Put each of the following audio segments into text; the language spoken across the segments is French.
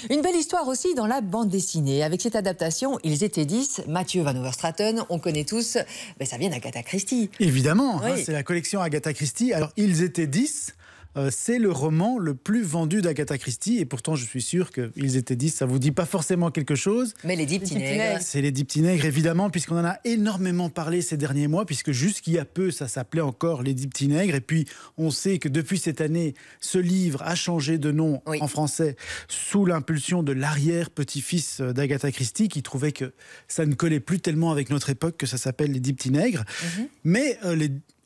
Une belle histoire aussi dans la bande dessinée. Avec cette adaptation, Ils étaient 10, Mathieu Van Overstraten, on connaît tous, mais ça vient d'Agatha Christie. Évidemment, Oui. hein, c'est la collection Agatha Christie. Alors, Ils étaient 10, c'est le roman le plus vendu d'Agatha Christie. Et pourtant, je suis sûr que Ils étaient 10, ça ne vous dit pas forcément quelque chose. Mais les 10 petits nègres. C'est les 10 petits nègres, évidemment, puisqu'on en a énormément parlé ces derniers mois, puisque jusqu'il y a peu, ça s'appelait encore les 10 petits nègres. Et puis, on sait que depuis cette année, ce livre a changé de nom en français sous l'impulsion de l'arrière-petit-fils d'Agatha Christie, qui trouvait que ça ne collait plus tellement avec notre époque que ça s'appelle les 10 petits nègres. Mais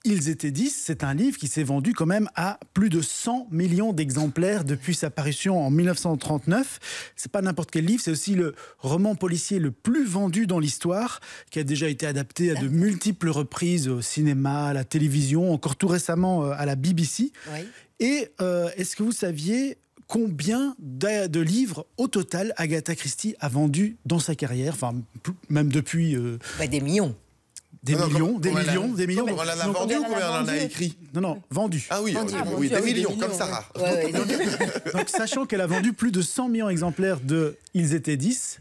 Ils étaient 10, c'est un livre qui s'est vendu quand même à plus de 100 millions d'exemplaires depuis sa parution en 1939. C'est pas n'importe quel livre, c'est aussi le roman policier le plus vendu dans l'histoire, qui a déjà été adapté à de multiples reprises au cinéma, à la télévision, encore tout récemment à la BBC. Oui. Et est-ce que vous saviez combien de livres au total Agatha Christie a vendu dans sa carrière, enfin même depuis... Des millions. Des millions. On en a vendu ou combien on en a écrit? Non, vendu. Ah oui, oui, des millions, comme Sarah. Donc, sachant qu'elle a vendu plus de 100 millions d'exemplaires de Ils étaient 10.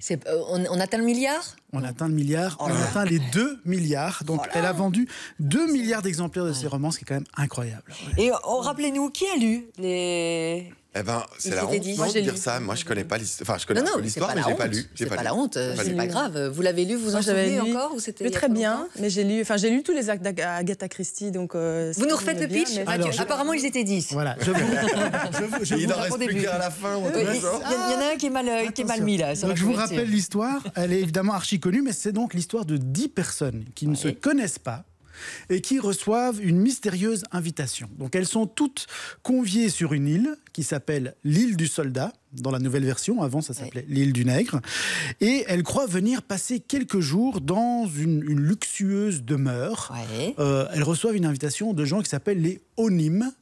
On atteint le milliard? On atteint le milliard, on atteint les 2 milliards. Donc elle a vendu 2 milliards d'exemplaires de ses romans, ce qui est quand même incroyable. Et rappelez-nous, qui a lu les... Eh ben, c'est la honte de dire ça. Moi, je connais pas l'histoire. Enfin, je connais un peu l'histoire, mais j'ai pas lu. C'est pas la honte, c'est pas grave. Vous l'avez lu, vous en souvenez encore ou c'était très bien, mais j'ai lu tous les actes d'Agatha Christie, donc. Vous nous refaites le pitch, Mathieu. Apparemment, ils étaient 10. Voilà. Il en reste plus qu'un à la fin. Il y en a un qui est mal mis là. Donc je vous rappelle l'histoire. Elle est évidemment archi connue, mais c'est donc l'histoire de 10 personnes qui ne se connaissent pas et qui reçoivent une mystérieuse invitation. Donc elles sont toutes conviées sur une île qui s'appelle l'île du soldat, dans la nouvelle version. Avant, ça s'appelait l'île du nègre. Et elles croient venir passer quelques jours dans une luxueuse demeure. Elles reçoivent une invitation de gens qui s'appellent les Onim.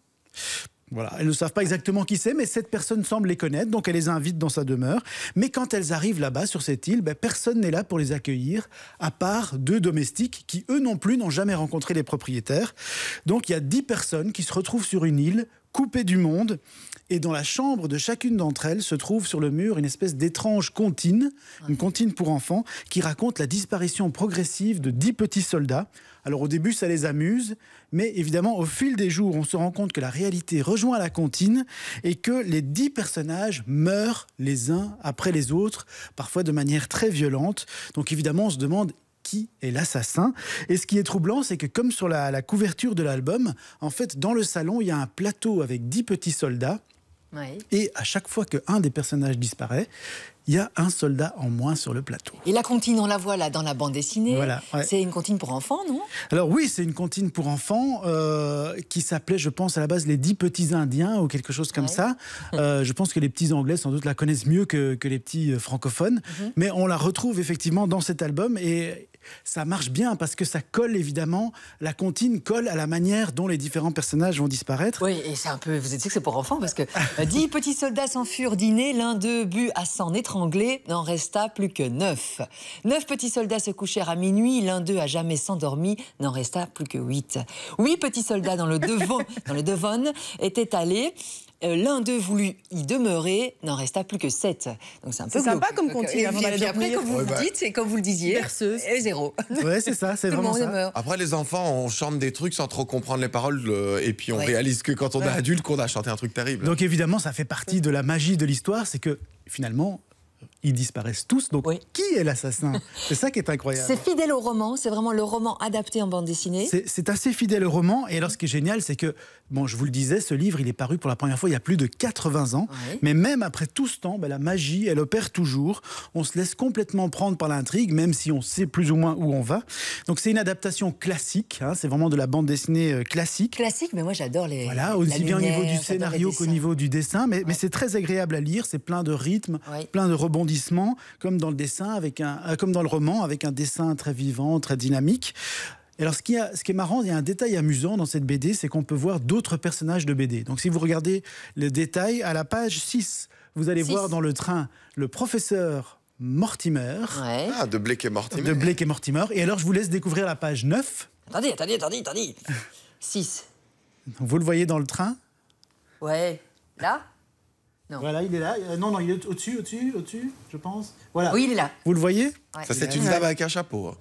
Voilà, elles ne savent pas exactement qui c'est, mais cette personne semble les connaître, donc elle les invite dans sa demeure. Mais quand elles arrivent là-bas, sur cette île, personne n'est là pour les accueillir, à part 2 domestiques qui, eux non plus, n'ont jamais rencontré les propriétaires. Donc il y a 10 personnes qui se retrouvent sur une île, coupées du monde, et dans la chambre de chacune d'entre elles se trouve sur le mur une espèce d'étrange comptine, une comptine pour enfants, qui raconte la disparition progressive de 10 petits soldats. Alors au début, ça les amuse, mais évidemment, au fil des jours, on se rend compte que la réalité rejoint la comptine et que les 10 personnages meurent les uns après les autres, parfois de manière très violente. Donc évidemment, on se demande qui est l'assassin. Et ce qui est troublant, c'est que comme sur la couverture de l'album, en fait, dans le salon, il y a un plateau avec 10 petits soldats. Et à chaque fois qu'un des personnages disparaît, il y a un soldat en moins sur le plateau. Et la comptine, on la voit là dans la bande dessinée. Voilà, c'est une comptine pour enfants, non? Alors oui, c'est une comptine pour enfants qui s'appelait, je pense, à la base les 10 petits Indiens ou quelque chose comme ça. Je pense que les petits Anglais, sans doute, la connaissent mieux que les petits francophones. Mais on la retrouve effectivement dans cet album et ça marche bien parce que ça colle évidemment, la comptine colle à la manière dont les différents personnages vont disparaître. Oui, et c'est un peu, vous êtes sûr que c'est pour enfants parce que 10 petits soldats s'enfurent dîner, l'un d'eux but à s'en étrangler, n'en resta plus que 9. 9 petits soldats se couchèrent à minuit, l'un d'eux à jamais s'endormi, n'en resta plus que 8. 8 petits soldats dans le Devon étaient allés. L'un d'eux voulut y demeurer, n'en resta plus que 7. Donc c'est un peu sympa comme comptine. Et puis après, comme vous le dites, c'est comme vous le disiez, berceuse. Et 0. Ouais, c'est ça, c'est vraiment ça. Après, les enfants, on chante des trucs sans trop comprendre les paroles, et puis on réalise que quand on est adulte, qu'on a chanté un truc terrible. Donc évidemment, ça fait partie de la magie de l'histoire, c'est que finalement, ils disparaissent tous. Donc, qui est l'assassin? C'est ça qui est incroyable. C'est fidèle au roman, c'est vraiment le roman adapté en bande dessinée. C'est assez fidèle au roman. Et alors, ce qui est génial, c'est que, bon, je vous le disais, ce livre, il est paru pour la première fois il y a plus de 80 ans. Mais même après tout ce temps, la magie, elle opère toujours. On se laisse complètement prendre par l'intrigue, même si on sait plus ou moins où on va. Donc, c'est une adaptation classique. Hein, c'est vraiment de la bande dessinée classique. Classique, mais moi, j'adore les. Voilà, aussi bien au niveau du scénario qu'au niveau du dessin. Mais c'est très agréable à lire. C'est plein de rythme, plein de rebondissements. Comme dans le dessin, comme dans le roman, avec un dessin très vivant, très dynamique. Et alors, ce qui est marrant, il y a un détail amusant dans cette BD, c'est qu'on peut voir d'autres personnages de BD. Donc, si vous regardez le détail, à la page 6, vous allez voir dans le train le professeur Mortimer. Ah, de Blake et Mortimer. De Blake et Mortimer. Et alors, je vous laisse découvrir la page 9. Attendez. 6. Vous le voyez dans le train? Ouais. Là? Non. Voilà, il est là. Non, il est au-dessus, je pense. Voilà. Oui, il est là. Vous le voyez? Ouais. Ça, c'est une dame avec un chapeau. Hein.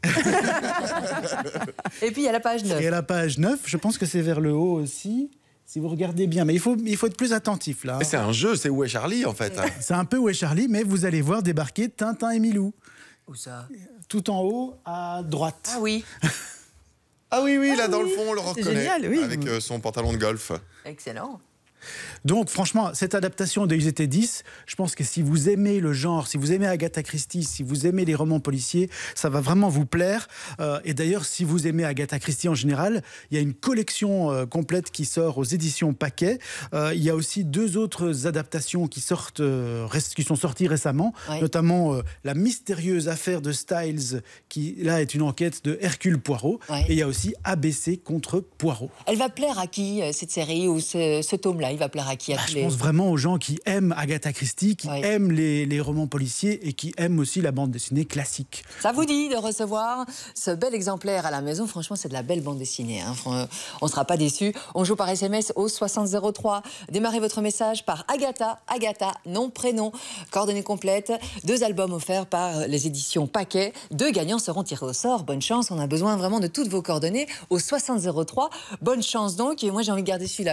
Et puis, il y a la page 9. Et à la page 9, je pense que c'est vers le haut aussi. Si vous regardez bien, mais il faut être plus attentif là. Mais c'est un jeu, c'est Où est Charlie en fait. C'est un peu Où est Charlie, mais vous allez voir débarquer Tintin et Milou. Où ça? Tout en haut, à droite. Ah oui, Ah oui, là dans le fond, on le reconnaît. génial, oui. Avec son pantalon de golf. excellent. Donc franchement, cette adaptation de Ils étaient 10, je pense que si vous aimez le genre, si vous aimez Agatha Christie, si vous aimez les romans policiers, ça va vraiment vous plaire. Et d'ailleurs, si vous aimez Agatha Christie en général, il y a une collection complète qui sort aux éditions Paquet. Il y a aussi 2 autres adaptations qui sont sorties récemment, notamment La mystérieuse affaire de Styles, qui là est une enquête de Hercule Poirot. Et il y a aussi ABC contre Poirot. Elle va plaire à qui, cette série ou ce tome-là? Il va plaire à qui? Je pense vraiment aux gens qui aiment Agatha Christie, qui aiment les romans policiers et qui aiment aussi la bande dessinée classique. Ça vous dit de recevoir ce bel exemplaire à la maison? Franchement, c'est de la belle bande dessinée. Hein. On ne sera pas déçus. On joue par SMS au 6003. Démarrez votre message par Agatha, nom, prénom, coordonnées complètes. 2 albums offerts par les éditions Paquet. 2 gagnants seront tirés au sort. Bonne chance, on a besoin vraiment de toutes vos coordonnées au 6003. Bonne chance donc. Et moi, j'ai envie de garder celui-là.